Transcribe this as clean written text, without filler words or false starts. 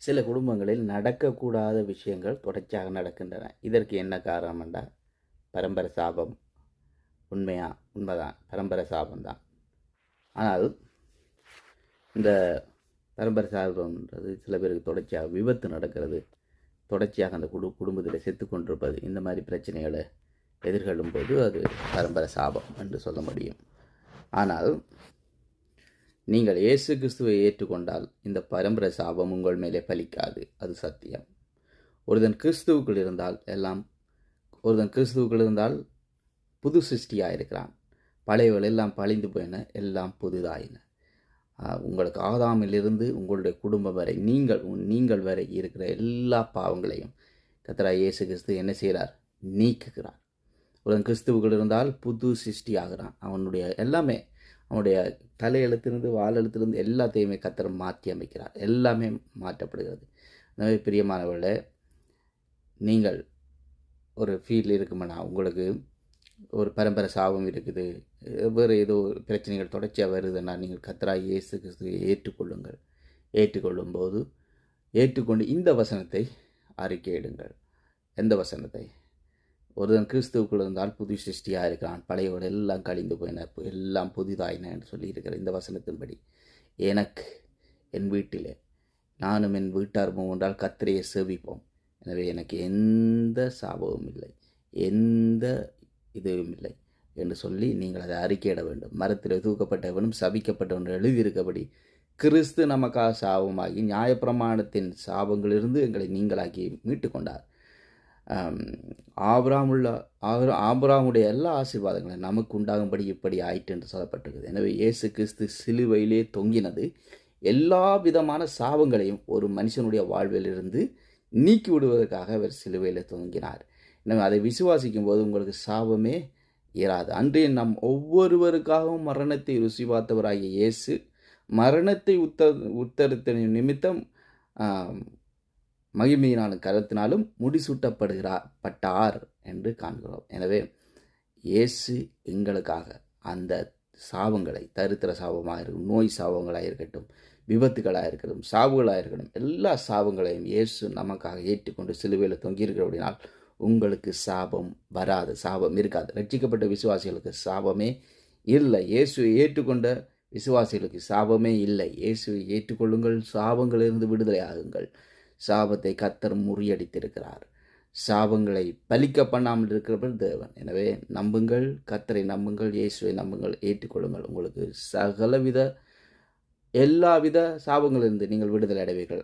சில குடும்பங்களில் நடக்கக்கூடாத விஷயங்கள் தொடர்ச்சியாக நடக்கின்றன. இதற்கு என்ன காரணம் என்றால் பரம்பரை சாபம். உண்மைதான், பரம்பரை சாபம்தான். ஆனால் இந்த பரம்பரை சாபம்ன்றது சில பேருக்கு தொடர்ச்சியாக விபத்து நடக்கிறது, தொடர்ச்சியாக அந்த குடும்பத்தில் செத்து கொண்டிருப்பது, இந்த மாதிரி பிரச்சனைகளை எதிர்கொள்ளும் போது அது பரம்பரை சாபம் என்று சொல்ல முடியும். ஆனால் நீங்கள் இயேசு கிறிஸ்துவை ஏற்றுக்கொண்டால் இந்த பரம்பரை சாபம் உங்கள் மேலே பலிக்காது. அது சத்தியம். ஒருவன் கிறிஸ்துவுக்குள் இருந்தால் புது சிருஷ்டியாக இருக்கிறான். பழையவள் எல்லாம் பழிந்து போயின, எல்லாம் புதிதாயின. உங்களுக்கு ஆதாமிலிருந்து உங்களுடைய குடும்பம் வரை நீங்கள் வரை இருக்கிற எல்லா பாவங்களையும் கர்த்தராகிய இயேசு கிறிஸ்து என்ன செய்கிறார்? நீக்குகிறார். ஒருவன் கிறிஸ்துவுக்குள் இருந்தால் புது சிருஷ்டி ஆகிறான். அவனுடைய தலையெழுத்திலிருந்து வாழெழுத்திலிருந்து எல்லாத்தையுமே கர்த்தர் மாற்றி அமைக்கிறார். எல்லாமே மாற்றப்படுகிறது. எனவே பிரியமானவர்களே, நீங்கள் ஒரு ஃபீல்டில் இருக்குமானா, உங்களுக்கு ஒரு பரம்பரை சாபம் இருக்குது, வேறு ஏதோ பிரச்சனைகள் தொடர்ச்சியாக வருதுன்னா, நீங்கள் கர்த்தராகிய இயேசு கிறிஸ்துவை ஏற்றுக்கொண்டு இந்த வசனத்தை அறிக்கையிடுங்கள். எந்த வசனத்தை? ஒருவன் கிறிஸ்துவுக்குள் இருந்தால் புது சிருஷ்டியாக இருக்கிறான், பழையவர்கள் எல்லாம் கழிந்து போயின, எல்லாம் புதிதாயின என்று சொல்லியிருக்கிற இந்த வசனத்தின்படி எனக்கு என் வீட்டிலே நானும் என் வீட்டாரும் என்றால் கர்த்தரையை சேவிப்போம். எனவே எனக்கு எந்த சாபமும் இல்லை, எந்த இதுவும் இல்லை என்று சொல்லி நீங்கள் அதை அறிக்கையிட வேண்டும். மரத்தில் தூக்கப்பட்டவனும் சபிக்கப்பட்டவனும் எழுதியிருக்கபடி கிறிஸ்து நமக்காக சாபமாகி நியாயப்பிரமாணத்தின் சாபங்களிலிருந்து எங்களை நீங்களாக்கி மீட்டு கொண்டார். ஆபிரகாமுடைய எல்லா ஆசீர்வாதங்களும் நமக்கு உண்டாகும்படி இப்படி ஆயிற்று என்று சொல்லப்பட்டிருக்குது. எனவே இயேசு கிறிஸ்து சிலுவையிலே தொங்கினது எல்லா விதமான சாபங்களையும் ஒரு மனுஷனுடைய வாழ்விலிருந்து நீக்கி விடுவதற்காக அவர் சிலுவையில் தொங்கினார். எனவே அதை விசுவாசிக்கும் போது உங்களுக்கு சாபமே இராது. அன்றே நம் ஒவ்வொருவருக்காகவும் மரணத்தை ருசி பார்த்தவராகிய இயேசு மரணத்தை உத்தரித்த நிமித்தம் மகிமையினாலும் கரத்தினாலும் முடிசூட்டப்பட்டார் என்று காண்கிறோம். எனவே இயேசு எங்களுக்காக அந்த சாபங்களை, தரித்திர சாபமாக இருக்கட்டும், நோய் சாபங்களாக இருக்கட்டும், விபத்துகளாக இருக்கட்டும், சாவுகளாக இருக்கட்டும், எல்லா சாபங்களையும் இயேசு நமக்காக ஏற்றுக்கொண்டு சிலுவையில் தொங்கியிருக்கிறபடினால் உங்களுக்கு சாபம் வராது, சாபம் இருக்காது. ரட்சிக்கப்பட்ட விசுவாசிகளுக்கு சாபமே இல்லை. இயேசுவை ஏற்றுக்கொண்ட விசுவாசிகளுக்கு சாபமே இல்லை. இயேசுவை ஏற்றுக்கொள்ளுங்கள், சாபங்களிலிருந்து விடுதலை ஆகுங்கள். சாபத்தை கர்த்தர் முறியடித்திருக்கிறார். சாபங்களை பலிக்க பண்ணாமல் இருக்கிறவர் தேவன். எனவே நம்புங்கள், கர்த்தரை நம்புங்கள், இயேசுவை நம்புங்கள், ஏற்றுக்கொள்ளுங்கள். உங்களுக்கு எல்லாவித சாபங்களிலிருந்து நீங்கள் விடுதலை அடைவீர்கள்.